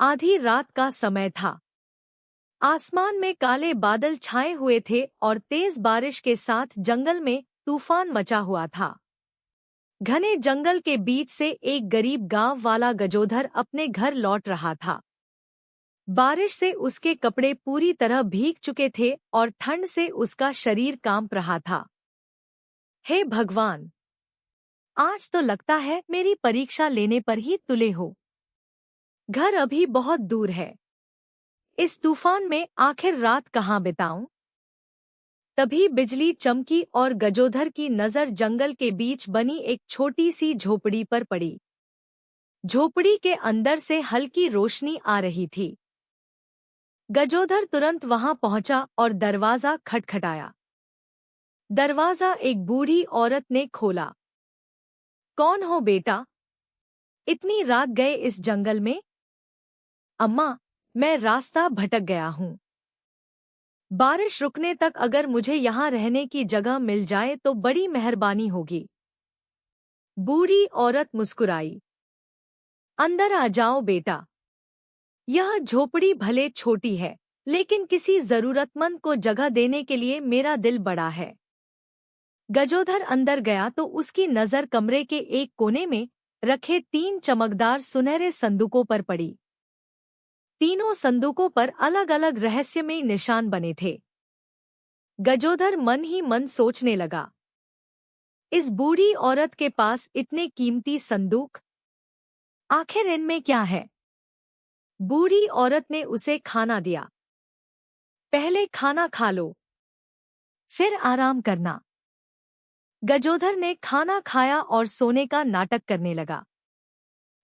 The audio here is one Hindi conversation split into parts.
आधी रात का समय था। आसमान में काले बादल छाए हुए थे और तेज बारिश के साथ जंगल में तूफान मचा हुआ था। घने जंगल के बीच से एक गरीब गांव वाला गजोधर अपने घर लौट रहा था। बारिश से उसके कपड़े पूरी तरह भीग चुके थे और ठंड से उसका शरीर कांप रहा था। हे भगवान! आज तो लगता है मेरी परीक्षा लेने पर ही तुले हो। घर अभी बहुत दूर है। इस तूफान में आखिर रात कहाँ बिताऊं? तभी बिजली चमकी और गजोधर की नजर जंगल के बीच बनी एक छोटी सी झोपड़ी पर पड़ी। झोपड़ी के अंदर से हल्की रोशनी आ रही थी। गजोधर तुरंत वहां पहुंचा और दरवाजा खटखटाया। दरवाजा एक बूढ़ी औरत ने खोला। कौन हो बेटा? इतनी रात गए इस जंगल में? अम्मा, मैं रास्ता भटक गया हूँ। बारिश रुकने तक अगर मुझे यहाँ रहने की जगह मिल जाए तो बड़ी मेहरबानी होगी। बूढ़ी औरत मुस्कुराई। अंदर आ जाओ बेटा। यह झोपड़ी भले छोटी है, लेकिन किसी जरूरतमंद को जगह देने के लिए मेरा दिल बड़ा है। गजोधर अंदर गया तो उसकी नजर कमरे के एक कोने में रखे 3 चमकदार सुनहरे संदूकों पर पड़ी। तीनों संदूकों पर अलग अलग रहस्यमय निशान बने थे। गजोधर मन ही मन सोचने लगा, इस बूढ़ी औरत के पास इतने कीमती संदूक, आखिर इनमें क्या है? बूढ़ी औरत ने उसे खाना दिया। पहले खाना खा लो, फिर आराम करना। गजोधर ने खाना खाया और सोने का नाटक करने लगा।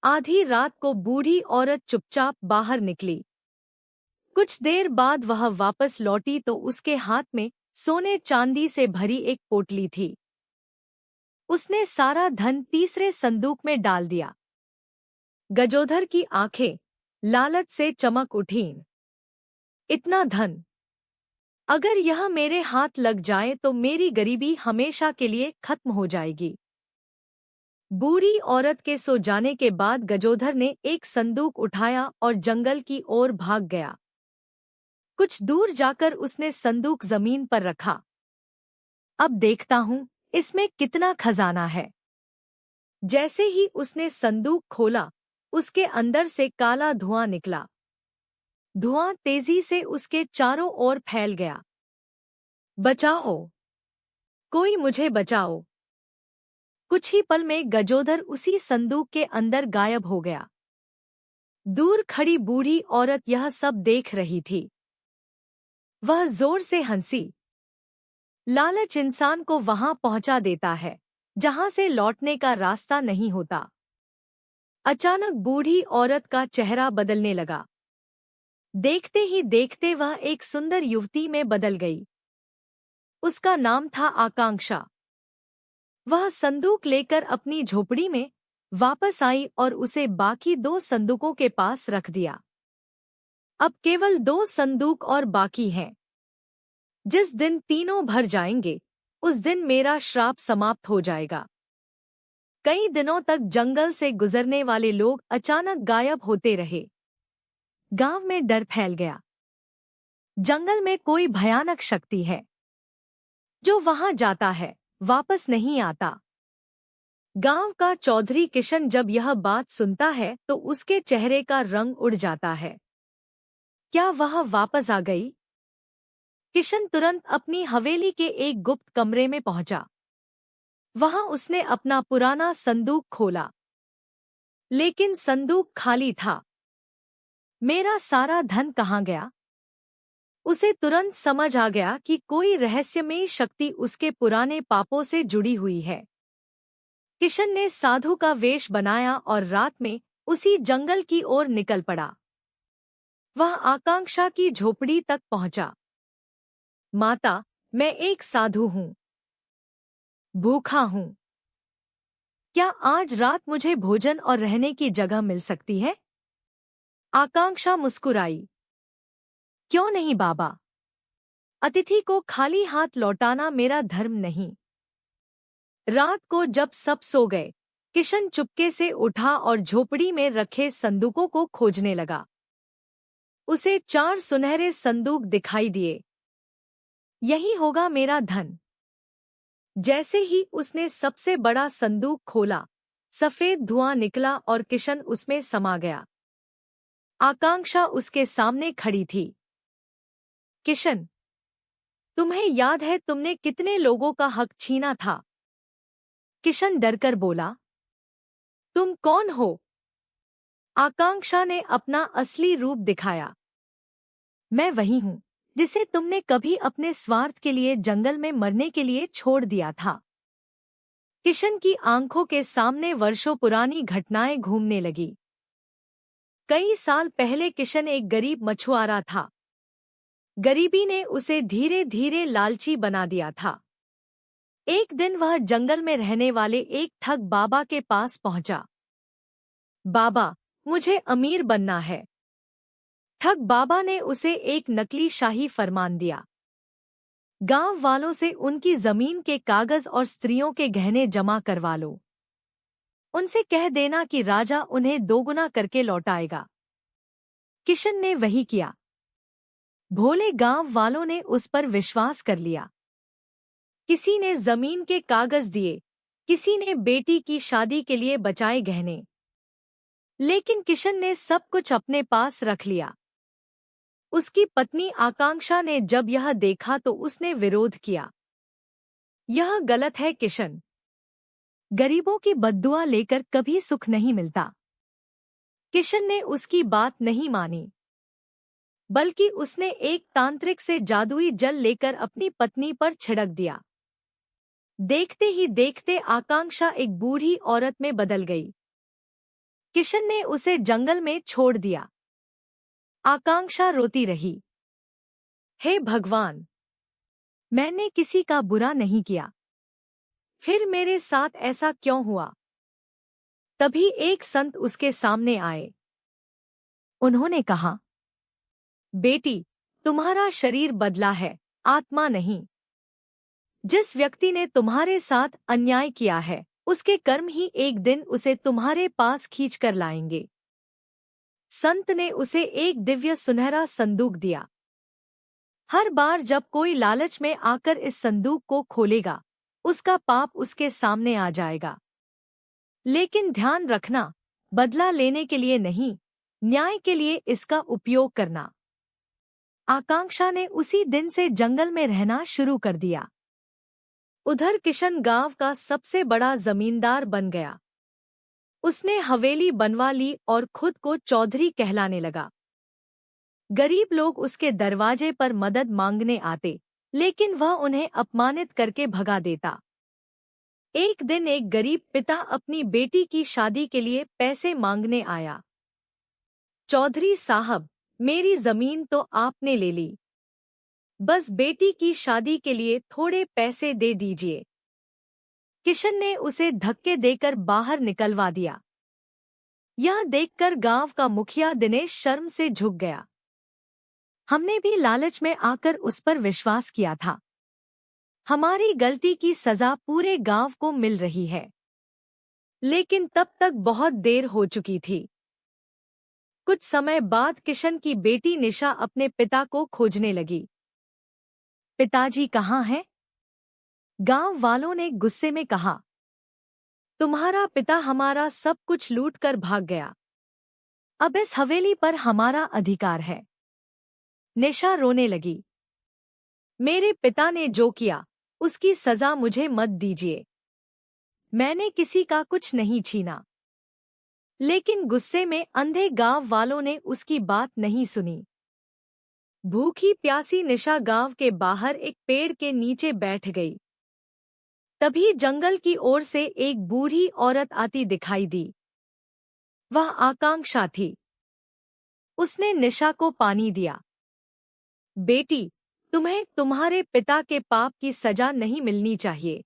आधी रात को बूढ़ी औरत चुपचाप बाहर निकली। कुछ देर बाद वह वापस लौटी तो उसके हाथ में सोने चांदी से भरी एक पोटली थी। उसने सारा धन तीसरे संदूक में डाल दिया। गजोधर की आंखें लालच से चमक उठीं। इतना धन! अगर यह मेरे हाथ लग जाए तो मेरी गरीबी हमेशा के लिए खत्म हो जाएगी। बूढ़ी औरत के सो जाने के बाद गजोधर ने एक संदूक उठाया और जंगल की ओर भाग गया। कुछ दूर जाकर उसने संदूक जमीन पर रखा। अब देखता हूँ इसमें कितना खजाना है। जैसे ही उसने संदूक खोला, उसके अंदर से काला धुआं निकला। धुआं तेजी से उसके चारों ओर फैल गया। बचाओ! कोई मुझे बचाओ! कुछ ही पल में गजोधर उसी संदूक के अंदर गायब हो गया। दूर खड़ी बूढ़ी औरत यह सब देख रही थी। वह जोर से हंसी। लालच इंसान को वहां पहुंचा देता है जहां से लौटने का रास्ता नहीं होता। अचानक बूढ़ी औरत का चेहरा बदलने लगा। देखते ही देखते वह एक सुंदर युवती में बदल गई। उसका नाम था आकांक्षा। वह संदूक लेकर अपनी झोपड़ी में वापस आई और उसे बाकी 2 संदूकों के पास रख दिया। अब केवल 2 संदूक और बाकी हैं। जिस दिन तीनों भर जाएंगे, उस दिन मेरा श्राप समाप्त हो जाएगा। कई दिनों तक जंगल से गुजरने वाले लोग अचानक गायब होते रहे। गांव में डर फैल गया। जंगल में कोई भयानक शक्ति है। जो वहां जाता है, वापस नहीं आता। गांव का चौधरी किशन जब यह बात सुनता है तो उसके चेहरे का रंग उड़ जाता है। क्या वह वापस आ गई? किशन तुरंत अपनी हवेली के एक गुप्त कमरे में पहुंचा। वहां उसने अपना पुराना संदूक खोला, लेकिन संदूक खाली था। मेरा सारा धन कहाँ गया? उसे तुरंत समझ आ गया कि कोई रहस्यमयी शक्ति उसके पुराने पापों से जुड़ी हुई है। किशन ने साधु का वेश बनाया और रात में उसी जंगल की ओर निकल पड़ा। वह आकांक्षा की झोपड़ी तक पहुंचा। माता, मैं एक साधु हूँ। भूखा हूँ। क्या आज रात मुझे भोजन और रहने की जगह मिल सकती है? आकांक्षा मुस्कुराई। क्यों नहीं बाबा। अतिथि को खाली हाथ लौटाना मेरा धर्म नहीं। रात को जब सब सो गए, किशन चुपके से उठा और झोपड़ी में रखे संदूकों को खोजने लगा। उसे 4 सुनहरे संदूक दिखाई दिए। यही होगा मेरा धन। जैसे ही उसने सबसे बड़ा संदूक खोला, सफेद धुआं निकला और किशन उसमें समा गया। आकांक्षा उसके सामने खड़ी थी। किशन, तुम्हें याद है तुमने कितने लोगों का हक छीना था? किशन डरकर बोला। तुम कौन हो? आकांक्षा ने अपना असली रूप दिखाया। मैं वही हूँ जिसे तुमने कभी अपने स्वार्थ के लिए जंगल में मरने के लिए छोड़ दिया था। किशन की आंखों के सामने वर्षों पुरानी घटनाएं घूमने लगी। कई साल पहले किशन एक गरीब मछुआरा था। गरीबी ने उसे धीरे धीरे लालची बना दिया था। एक दिन वह जंगल में रहने वाले एक ठग बाबा के पास पहुंचा। बाबा, मुझे अमीर बनना है। ठग बाबा ने उसे एक नकली शाही फरमान दिया। गांव वालों से उनकी जमीन के कागज और स्त्रियों के गहने जमा करवा लो। उनसे कह देना कि राजा उन्हें दोगुना करके लौटाएगा। किशन ने वही किया। भोले गांव वालों ने उस पर विश्वास कर लिया। किसी ने जमीन के कागज दिए, किसी ने बेटी की शादी के लिए बचाए गहने। लेकिन किशन ने सब कुछ अपने पास रख लिया। उसकी पत्नी आकांक्षा ने जब यह देखा तो उसने विरोध किया। यह गलत है किशन। गरीबों की बद्दुआ लेकर कभी सुख नहीं मिलता। किशन ने उसकी बात नहीं मानी, बल्कि उसने एक तांत्रिक से जादुई जल लेकर अपनी पत्नी पर छिड़क दिया। देखते ही देखते आकांक्षा एक बूढ़ी औरत में बदल गई। किशन ने उसे जंगल में छोड़ दिया। आकांक्षा रोती रही। हे भगवान, मैंने किसी का बुरा नहीं किया, फिर मेरे साथ ऐसा क्यों हुआ? तभी एक संत उसके सामने आए। उन्होंने कहा, बेटी, तुम्हारा शरीर बदला है, आत्मा नहीं। जिस व्यक्ति ने तुम्हारे साथ अन्याय किया है, उसके कर्म ही एक दिन उसे तुम्हारे पास खींच कर लाएंगे। संत ने उसे एक दिव्य सुनहरा संदूक दिया। हर बार जब कोई लालच में आकर इस संदूक को खोलेगा, उसका पाप उसके सामने आ जाएगा। लेकिन ध्यान रखना, बदला लेने के लिए नहीं, न्याय के लिए इसका उपयोग करना। आकांक्षा ने उसी दिन से जंगल में रहना शुरू कर दिया। उधर किशन गांव का सबसे बड़ा जमींदार बन गया। उसने हवेली बनवा ली और खुद को चौधरी कहलाने लगा। गरीब लोग उसके दरवाजे पर मदद मांगने आते, लेकिन वह उन्हें अपमानित करके भगा देता। एक दिन एक गरीब पिता अपनी बेटी की शादी के लिए पैसे मांगने आया। चौधरी साहब, मेरी जमीन तो आपने ले ली, बस बेटी की शादी के लिए थोड़े पैसे दे दीजिए। किशन ने उसे धक्के देकर बाहर निकलवा दिया। यह देखकर गांव का मुखिया दिनेश शर्म से झुक गया। हमने भी लालच में आकर उस पर विश्वास किया था। हमारी गलती की सजा पूरे गांव को मिल रही है। लेकिन तब तक बहुत देर हो चुकी थी। कुछ समय बाद किशन की बेटी निशा अपने पिता को खोजने लगी। पिताजी कहाँ हैं? गांव वालों ने गुस्से में कहा, तुम्हारा पिता हमारा सब कुछ लूट कर भाग गया। अब इस हवेली पर हमारा अधिकार है। निशा रोने लगी। मेरे पिता ने जो किया, उसकी सजा मुझे मत दीजिए। मैंने किसी का कुछ नहीं छीना। लेकिन गुस्से में अंधे गांव वालों ने उसकी बात नहीं सुनी। भूखी प्यासी निशा गांव के बाहर एक पेड़ के नीचे बैठ गई। तभी जंगल की ओर से एक बूढ़ी औरत आती दिखाई दी। वह आकांक्षा थी। उसने निशा को पानी दिया। बेटी, तुम्हें तुम्हारे पिता के पाप की सजा नहीं मिलनी चाहिए।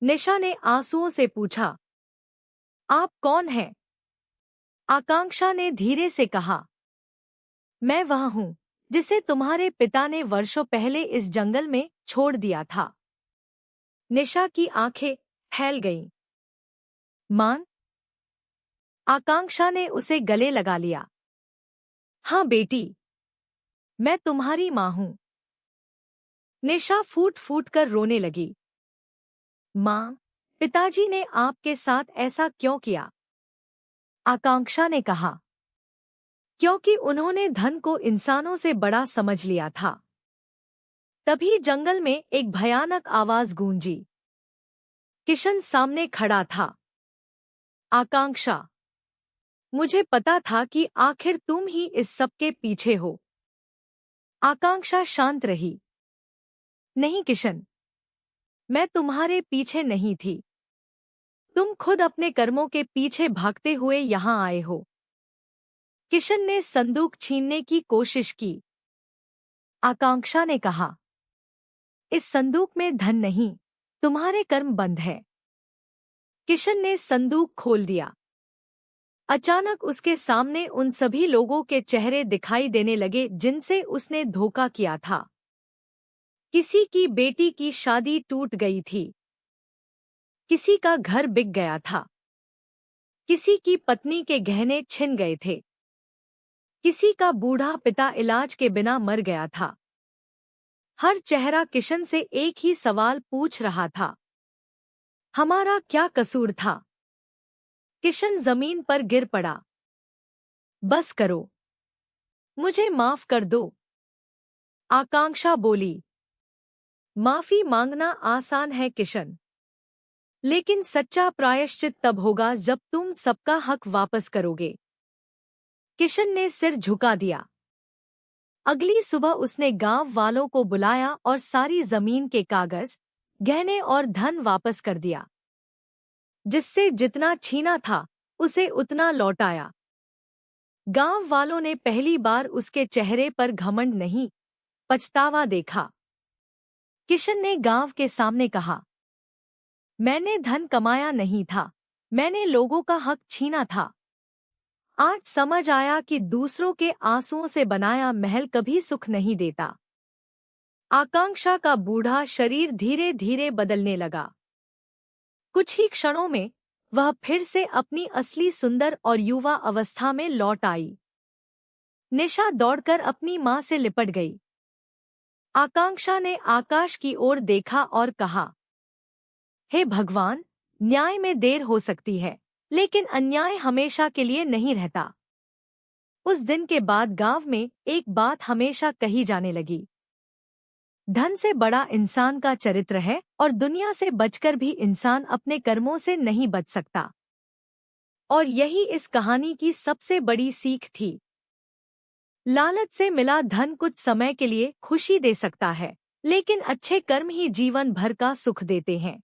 निशा ने आंसुओं से पूछा, आप कौन हैं? आकांक्षा ने धीरे से कहा, मैं वह हूँ जिसे तुम्हारे पिता ने वर्षों पहले इस जंगल में छोड़ दिया था। निशा की आंखें फैल गईं। मान? आकांक्षा ने उसे गले लगा लिया। हाँ बेटी, मैं तुम्हारी माँ हूँ। निशा फूट फूट कर रोने लगी। माँ, पिताजी ने आपके साथ ऐसा क्यों किया? आकांक्षा ने कहा। क्योंकि उन्होंने धन को इंसानों से बड़ा समझ लिया था। तभी जंगल में एक भयानक आवाज गूंजी। किशन सामने खड़ा था। आकांक्षा, मुझे पता था कि आखिर तुम ही इस सब के पीछे हो। आकांक्षा शांत रही। नहीं किशन, मैं तुम्हारे पीछे नहीं थी। तुम खुद अपने कर्मों के पीछे भागते हुए यहाँ आए हो। किशन ने संदूक छीनने की कोशिश की। आकांक्षा ने कहा, इस संदूक में धन नहीं, तुम्हारे कर्म बंद है। किशन ने संदूक खोल दिया। अचानक उसके सामने उन सभी लोगों के चेहरे दिखाई देने लगे जिनसे उसने धोखा किया था। किसी की बेटी की शादी टूट गई थी। किसी का घर बिक गया था। किसी की पत्नी के गहने छिन गए थे। किसी का बूढ़ा पिता इलाज के बिना मर गया था। हर चेहरा किशन से एक ही सवाल पूछ रहा था, हमारा क्या कसूर था? किशन जमीन पर गिर पड़ा। बस करो, मुझे माफ कर दो। आकांक्षा बोली। माफी मांगना आसान है किशन, लेकिन सच्चा प्रायश्चित तब होगा जब तुम सबका हक वापस करोगे। किशन ने सिर झुका दिया। अगली सुबह उसने गांव वालों को बुलाया और सारी जमीन के कागज, गहने और धन वापस कर दिया। जिससे जितना छीना था उसे उतना लौटाया। गांव वालों ने पहली बार उसके चेहरे पर घमंड नहीं, पछतावा देखा। किशन ने गांव के सामने कहा, मैंने धन कमाया नहीं था, मैंने लोगों का हक छीना था। आज समझ आया कि दूसरों के आंसुओं से बनाया महल कभी सुख नहीं देता। आकांक्षा का बूढ़ा शरीर धीरे धीरे बदलने लगा। कुछ ही क्षणों में वह फिर से अपनी असली सुंदर और युवा अवस्था में लौट आई। निशा दौड़कर अपनी मां से लिपट गई। आकांक्षा ने आकाश की ओर देखा और कहा, हे भगवान, न्याय में देर हो सकती है, लेकिन अन्याय हमेशा के लिए नहीं रहता। उस दिन के बाद गांव में एक बात हमेशा कही जाने लगी, धन से बड़ा इंसान का चरित्र है और दुनिया से बचकर भी इंसान अपने कर्मों से नहीं बच सकता। और यही इस कहानी की सबसे बड़ी सीख थी। लालच से मिला धन कुछ समय के लिए खुशी दे सकता है, लेकिन अच्छे कर्म ही जीवन भर का सुख देते हैं।